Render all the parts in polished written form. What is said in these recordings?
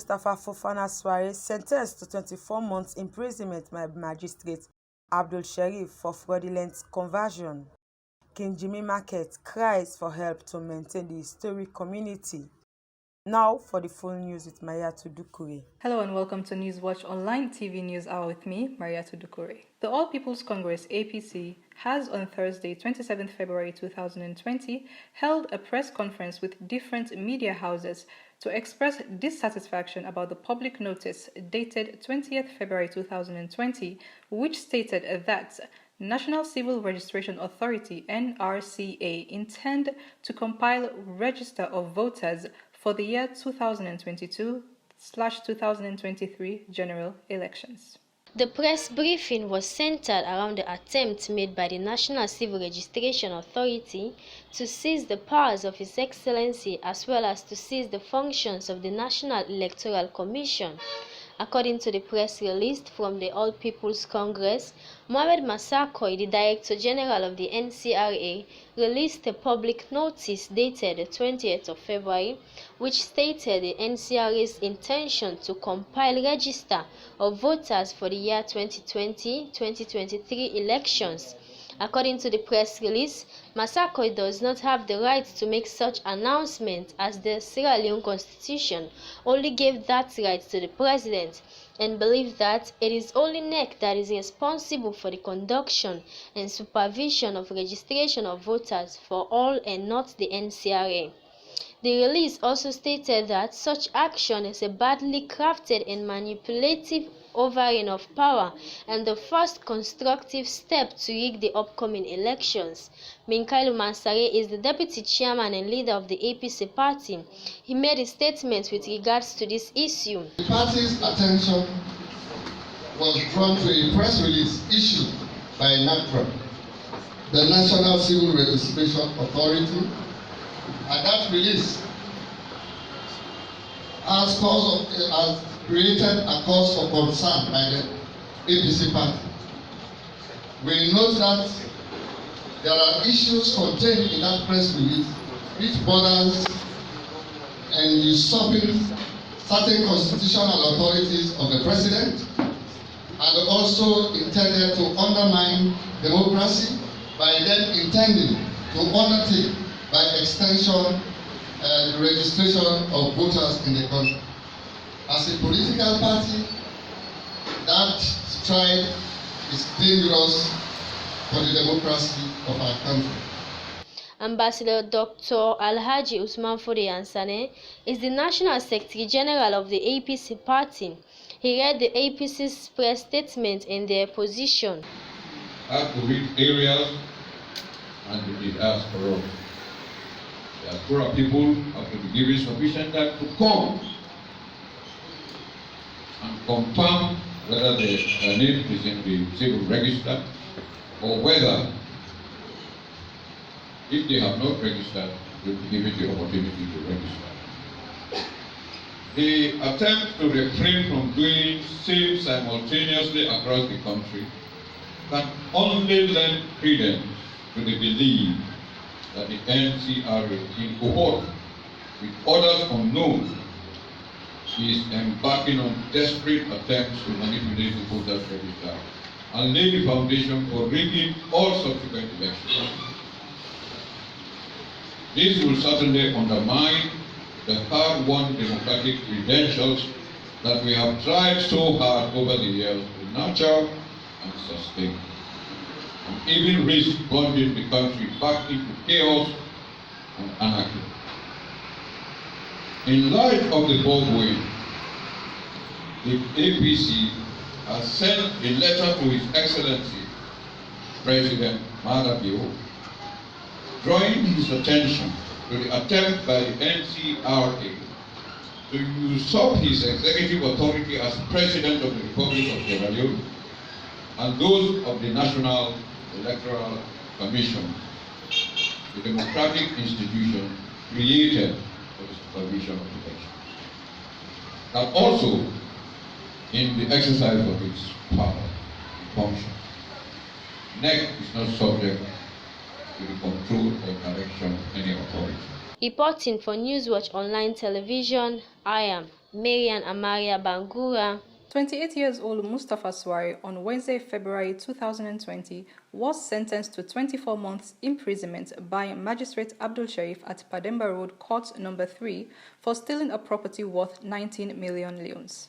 Mustapha Fofana Suare sentenced to 24 months imprisonment by Magistrate Abdul Sharif for fraudulent conversion. King Jimmy Market cries for help to maintain the historic community. Now for the full news with Mariatu Dukure. Hello and welcome to NewsWatch Online TV News Hour with me, Mariatu Dukure. The All People's Congress APC has on Thursday, 27th February 2020, held a press conference with different media houses to express dissatisfaction about the public notice dated 20th February 2020, which stated that National Civil Registration Authority (NCRA) intend to compile register of voters for the year 2022/2023 general elections. The press briefing was centered around the attempt made by the National Civil Registration Authority to seize the powers of His Excellency as well as to seize the functions of the National Electoral Commission. According to the press released from the All People's Congress, Mohamed Massakoy, the Director General of the NCRA, released a public notice dated the 20th of February, which stated the NCRA's intention to compile register of voters for the year 2020-2023 elections. According to the press release, Massakoy does not have the right to make such announcement as the Sierra Leone Constitution only gave that right to the president, and believes that it is only NEC that is responsible for the conduction and supervision of registration of voters for all and not the NCRA. The release also stated that such action is a badly crafted and manipulative overing of power and the first constructive step to rig the upcoming elections. MANSARAY is the deputy chairman and leader of the APC party. He made a statement with regards to this issue. The party's attention was drawn to a press release issued by NACRA, the National Civil Registration Authority, and that release has created a cause for concern by the APC party. We note that there are issues contained in that press release which borders and usurping certain constitutional authorities of the president, and also intended to undermine democracy by then intending to undertake by extension the registration of voters in the country. As a political party, that stride is dangerous for the democracy of our country. Ambassador Dr. ALHAJI FODAY YANSANEH is the National Secretary General of the APC party. He read the APC's press statement in their position. Have to reach areas and the diaspora. Diaspora people have to be given sufficient time to come and confirm whether their name is in the civil register or whether, if they have not registered, they will be given the opportunity to register. The attempt to refrain from doing same simultaneously across the country can only lend credence to the belief that the NCRA, in cohort with others unknown, is embarking on desperate attempts to manipulate the voters' register and lay the foundation for rigging all subsequent elections. This will certainly undermine the hard-won democratic credentials that we have tried so hard over the years to nurture and sustain, and even risk plunging the country back into chaos and anarchy. In light of the foregoing, the APC has sent a letter to His Excellency President Mahmoud, drawing his attention to the attempt by the NCRA to usurp his executive authority as President of the Republic of Sierra Leone and those of the National Electoral Commission, the democratic institution created for the supervision of elections. And also, in the exercise of its power and function, NEC is not subject to the control or direction of any authority. Reporting for NewsWatch Online Television, I am Marian Amaria Bangura. 28 years old Mustafa Swari on Wednesday, February 2020 was sentenced to 24 months imprisonment by Magistrate Abdul Sharif at Pademba Road Court Number 3 for stealing a property worth 19 million leones.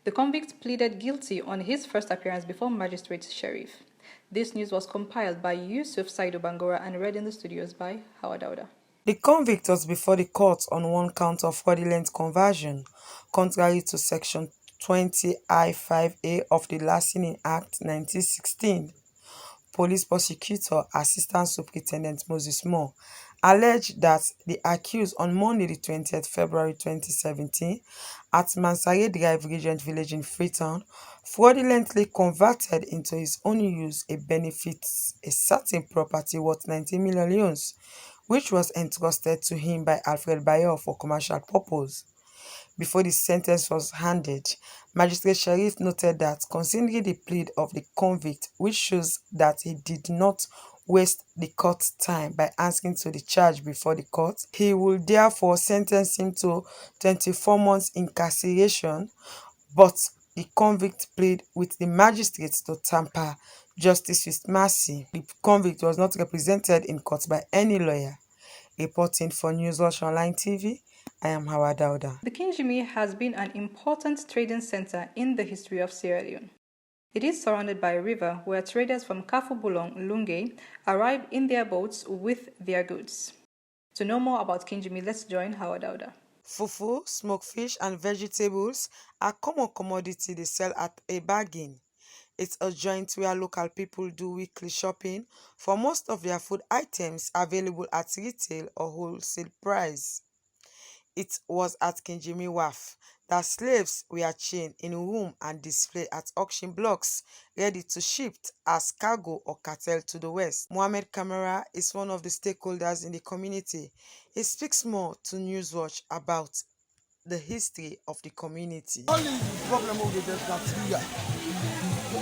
The convict pleaded guilty on his first appearance before Magistrate Sharif. This news was compiled by Yusuf Saidu Bangura and read in the studios by Howard Dauda. The convict was before the court on one count of fraudulent conversion, contrary to Section 20I5A of the Licensing Act 1916. Police Prosecutor Assistant Superintendent Moses Moore alleged that the accused on Monday, the 20th February 2017, at MANSARAY Drive, Regent Village in Freetown, fraudulently converted into his own use a certain property worth 19 million leones, which was entrusted to him by Alfred Bayo for commercial purpose. Before the sentence was handed, Magistrate Sharif noted that considering the plea of the convict, which shows that he did not waste the court's time by answering to the charge before the court, he will therefore sentence him to 24 months incarceration, but the convict pleaded with the magistrate to tamper justice with mercy. The convict was not represented in court by any lawyer. Reporting for NewsWatch Online TV, I am Howard Dauda. The Kinjimi has been an important trading center in the history of Sierra Leone. It is surrounded by a river where traders from Kafubulong, Lunge, arrive in their boats with their goods. To know more about Kinjimi, let's join Howard Dauda. Fufu, smoked fish, and vegetables are common commodity they sell at a bargain. It's a joint where local people do weekly shopping for most of their food items available at retail or wholesale price. It was at Kinjimi Wharf that slaves were chained in a room and displayed at auction blocks, ready to ship as cargo or cattle to the west. MOHAMED KAMARA is one of the stakeholders in the community. He speaks more to NewsWatch about the history of the community. Only problem with the Nigeria.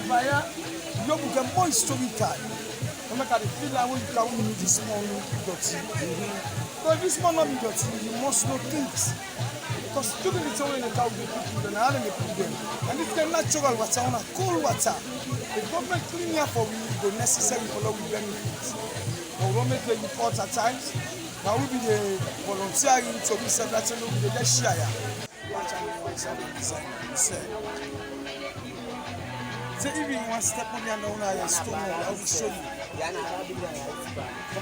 Via you become more story time. No matter the feel like you can win this small dirty. But this small dirty, you must know things. Because during the time when the cow people, then how they put them. And it's the natural water on a cold water. The government clean here for we the necessary for we benefits. But we make the report at times. Now we be the volunteering to be separate with the share. Watch out, so if you want to step on your own, I stone, I will show you. Come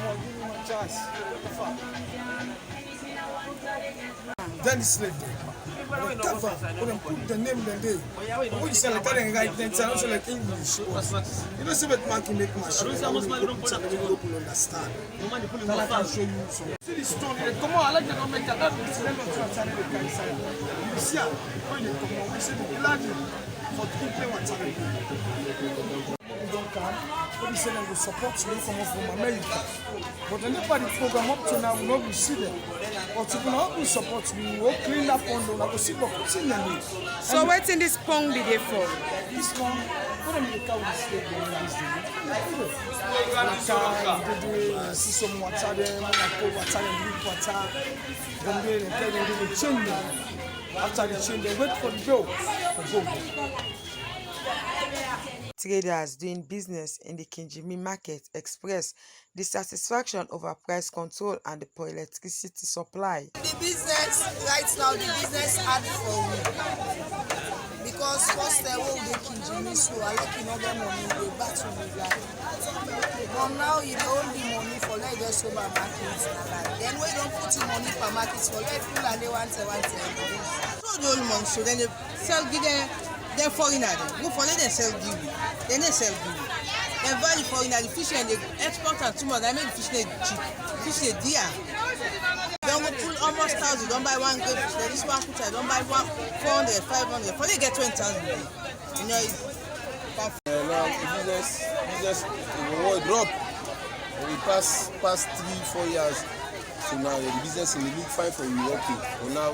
on, give me my chance. Then it's like the cover, when put the name then they. When you say like that and write then tell also like English. You don't see what man can make my show. People understand. Then I can show you some. See the stone, come on, I like the number that is the name of the channel. You see when you come on, we say the blood. For people what time we don't come, but we say they will support you from America. But the never program up to now, we will see them. But if we not support you, we will clean up on them. I will see what put in them. So what's in this pong be there for? This one, put them in the car with the slave they see some water there, cold water and drink water. Then they change them. After the change, they wait for the bill to go. Traders doing business in the Kinjimi market express dissatisfaction over price control and the poor electricity supply. The business right now, the business hard for me because first they will be Kinjimi, so I like no get money, they battle with life. But now you don't the money for like the supermarkets. Then we don't put the money for markets for like full and they want to. So the old money, so then they sell give them. Then foreigner, go for them sell give. Then they sell give. Then buy the foreigner, the fish and they export and too much. I make the fish cheap. Fish dear. Then we pull almost 1,000. Don't buy one good fish. Then this one put don't buy 400, 500. For they get 20,000. You know. Now the business will drop. We pass 3-4 years. So now the business in the look fine for you okay. For now.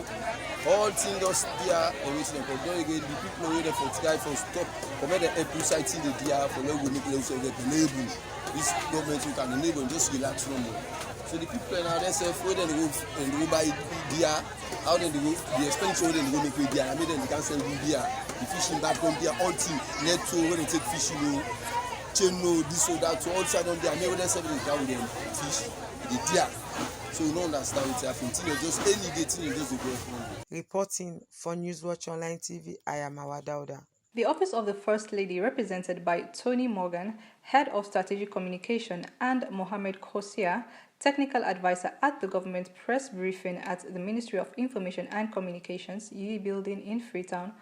all things just there always them. But again, the people who there for try for stop, for make the people citing the there for no make them so get the label. This government you can enable just relax no more. So the people now they say for them they go buy there. How then they go the expenditure then they go make there. I mean then they can sell there. The fishing back on there, all thing net to when they take fishing. This or that, so all side on there, maybe there's something down there, fish, the deer. So you don't understand what's happening. Just any day, just the growth. Reporting for NewsWatch Online TV, I am Awadauda. The Office of the First Lady, represented by Tony Morgan, Head of Strategic Communication, and Mohamed Khosia, Technical Advisor at the Government Press Briefing at the Ministry of Information and Communications, UE Building in Freetown,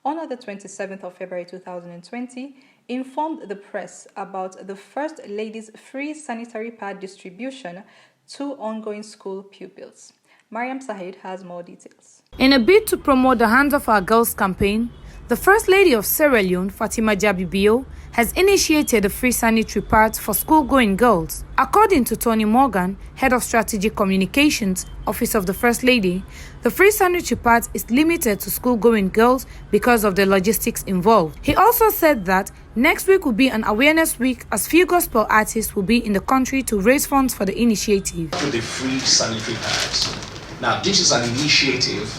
on the 27th of February 2020, informed the press about the First Lady's free sanitary pad distribution to ongoing school pupils. Mariam Sahid has more details. In a bid to promote the Hands of Our Girls campaign, the First Lady of Sierra Leone, Fatima Jabibio, has initiated the free sanitary pads for school-going girls. According to Tony Morgan, Head of Strategic Communications, Office of the First Lady, the free sanitary pads is limited to school-going girls because of the logistics involved. He also said that next week will be an awareness week as few gospel artists will be in the country to raise funds for the initiative. To the free sanitary pads. Now, this is an initiative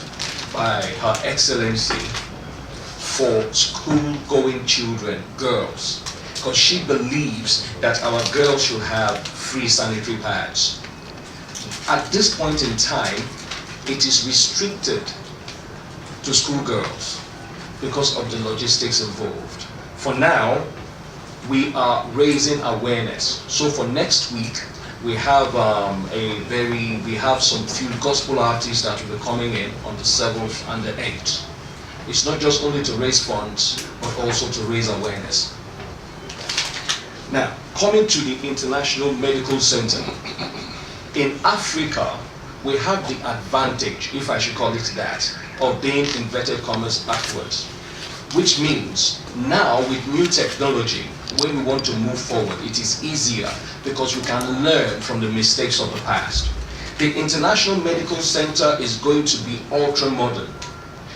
by Her Excellency for school-going children, girls, because she believes that our girls should have free sanitary pads. At this point in time, it is restricted to schoolgirls because of the logistics involved. For now, we are raising awareness. So for next week, we have some few gospel artists that will be coming in on the 7th and the 8th. It's not just only to raise funds, but also to raise awareness. Now, coming to the International Medical Center, in Africa, we have the advantage, if I should call it that, of being inverted commas backwards, which means now with new technology, when we want to move forward, it is easier because we can learn from the mistakes of the past. The International Medical Center is going to be ultra-modern.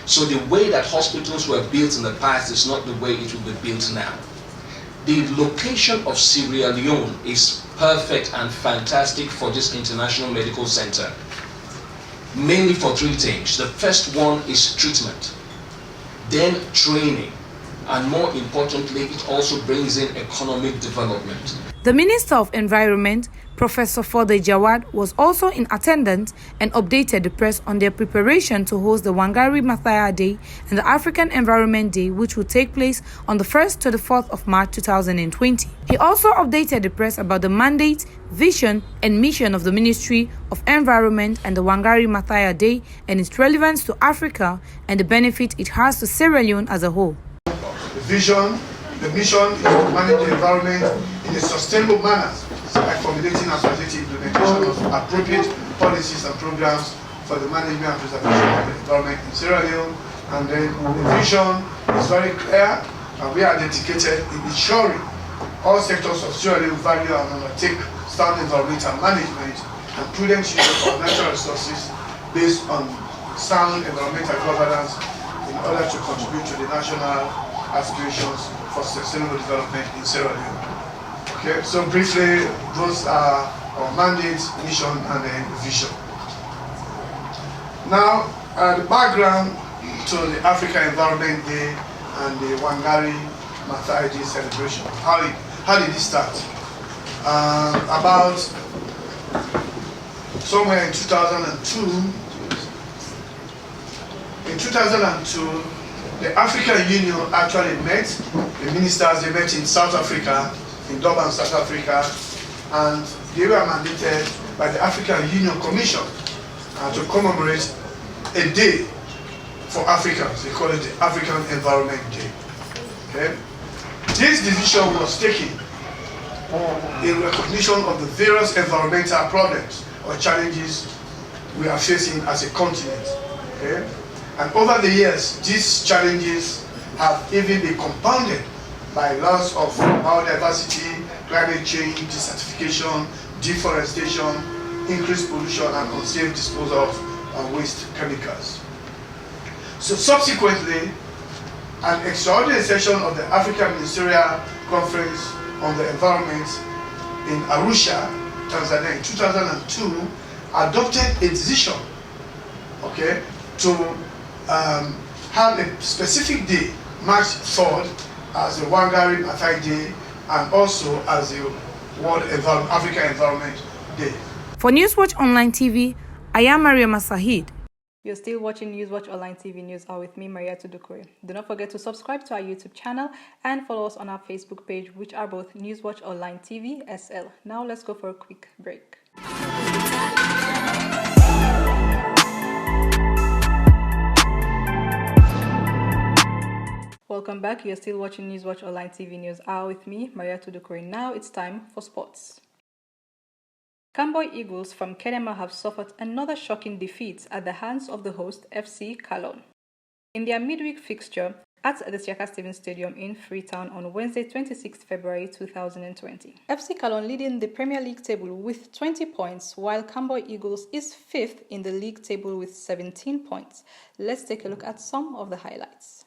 So the way that hospitals were built in the past is not the way it will be built now. The location of Sierra Leone is perfect and fantastic for this International Medical Center, mainly for three things. The first one is treatment, then training, and more importantly, it also brings in economic development. The Minister of Environment, Professor FODAY JAWARD, was also in attendance and updated the press on their preparation to host the Wangari Maathai Day and the African Environment Day, which will take place on the 1st to the 4th of March 2020. He also updated the press about the mandate, vision, and mission of the Ministry of Environment and the Wangari Maathai Day and its relevance to Africa and the benefit it has to Sierra Leone as a whole. The vision, the mission is to manage the environment in a sustainable manner by formulating and facilitating implementation of appropriate policies and programs for the management and preservation of the environment in Sierra Leone. And then the vision is very clear, and we are dedicated in ensuring all sectors of Sierra Leone value and undertake sound environmental management and prudent use of natural resources based on sound environmental governance in order to contribute to the national aspirations for sustainable development in Sierra Leone. Okay, so briefly, those are our mandates, mission, and then vision. Now, the background to the African Environment Day and the Wangari Maathai Day celebration. How did it start? About somewhere in 2002. In 2002, the African Union actually met. The ministers, they met in South Africa, in Durban, South Africa, and they were mandated by the African Union Commission to commemorate a day for Africans. They call it the African Environment Day. Okay? This decision was taken in recognition of the various environmental problems or challenges we are facing as a continent. Okay? And over the years, these challenges have even been compounded by loss of biodiversity, climate change, desertification, deforestation, increased pollution, and unsafe disposal of waste chemicals. So subsequently, an extraordinary session of the African Ministerial Conference on the Environment in Arusha, Tanzania in 2002 adopted a decision, okay, to have a specific day, March 3rd, as the Wangari Maathai Day and also as the World Africa Environment Day. For NewsWatch Online TV, I am Maria Masahid. You're still watching NewsWatch Online TV News Hour with me, Maria Tudukure. Do not forget to subscribe to our YouTube channel and follow us on our Facebook page, which are both NewsWatch Online TV SL. Now let's go for a quick break. Welcome back. You're still watching NewsWatch Online TV News Hour with me, Maria Tudukure. Now it's time for sports. Kamboi Eagles from Kenema have suffered another shocking defeat at the hands of the host FC Kalloh in their midweek fixture at the Siaka Stevens Stadium in Freetown on Wednesday, 26 February 2020. FC Kalloh leading the Premier League table with 20 points, while Kamboi Eagles is 5th in the league table with 17 points. Let's take a look at some of the highlights.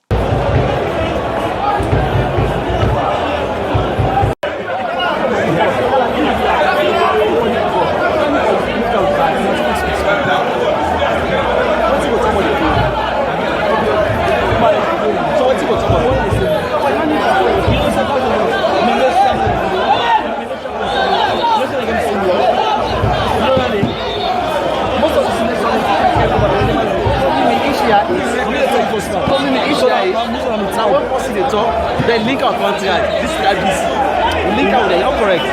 Then link our contract. This is ABC. We link out there, you're correct.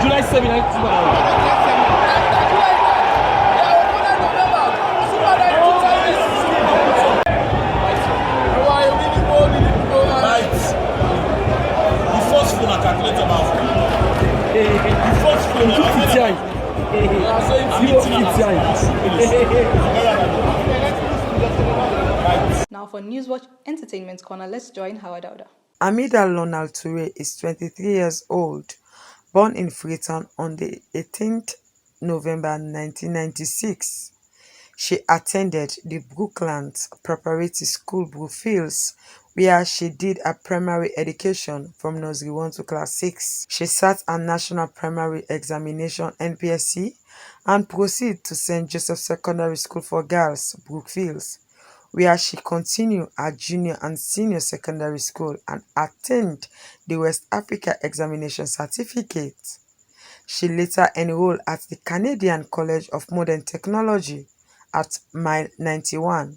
July 7th. calculate about it. The first phone, Now for NewsWatch Entertainment Corner, let's join HAMIDA. HAMIDA LORNA TURAY is 23 years old, born in Freetown on the 18th November 1996. She attended the Brooklands Preparatory School, Brookfields, where she did her primary education from nursery 1 to class 6. She sat a national primary examination (NPSC) and proceeded to St. Joseph Secondary School for Girls, Brookfields, where she continued her junior and senior secondary school and attained the West Africa Examination Certificate. She later enrolled at the Canadian College of Modern Technology at Mile 91,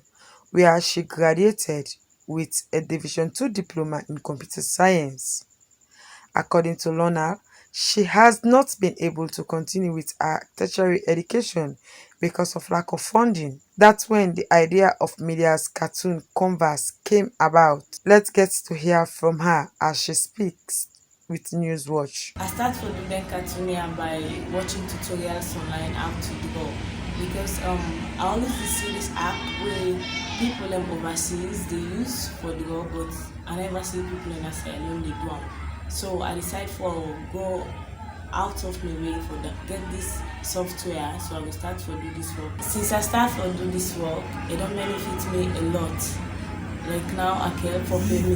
where she graduated with a Division II diploma in computer science. According to LORNA, she has not been able to continue with her tertiary education because of lack of funding. That's when the idea of media's cartoon Converse came about. Let's get to hear from her as she speaks with NewsWatch. I started to do cartooning by watching tutorials online how to draw, because I always see this app where people overseas they use for draw, but I never see people in Australia they do. So I decided for go out of my way for get this software, so I will start to do this work. Since I start to do this work, it don't benefit me a lot. Like now I can help for pay me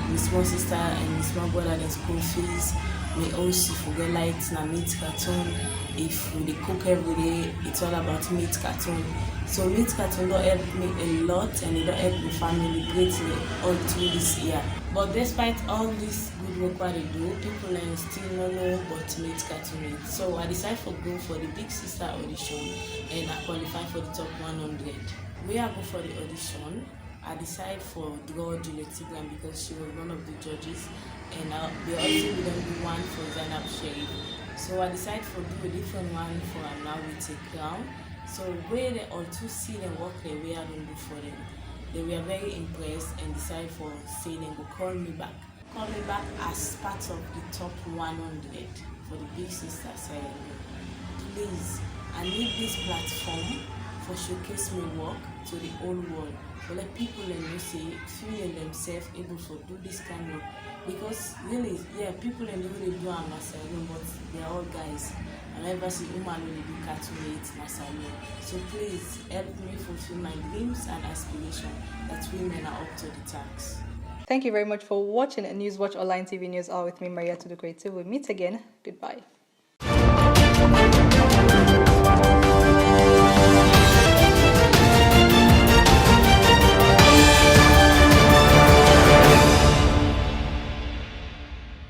my small sister and my small brother their school fees. Me also forget lights na meat cartoon. If we cook every day, it's all about meat cartoon. So meat cartoon don't help me a lot, and it don't help my family greatly all through this year. But despite all this good work what they do, people still don't know about meat cartoon. So I decided to go for the big sister audition, and I qualified for the top 100. Where I go for the audition, I decided for draw Juliet Tigran because she was one of the judges, and they also didn't do one for Zainab Sherif. So I decided to do a different one for now with a crown. So where they all two see them work the way I don't do for them, they were very impressed and decided for saying they will call me back. Call me back as part of the top 100 for the big sister ceremony. Please, I need this platform for showcase my work to the whole world, for let people and say feel themselves able to do this kind of, because really, yeah, people and really do a salon, but they are all guys. I never see women really do cartoon salon. So please help me fulfill my dreams and aspirations that women are up to the task. Thank you very much for watching NewsWatch Online TV News Hour with me, Maria to the Creative. We'll meet again. Goodbye.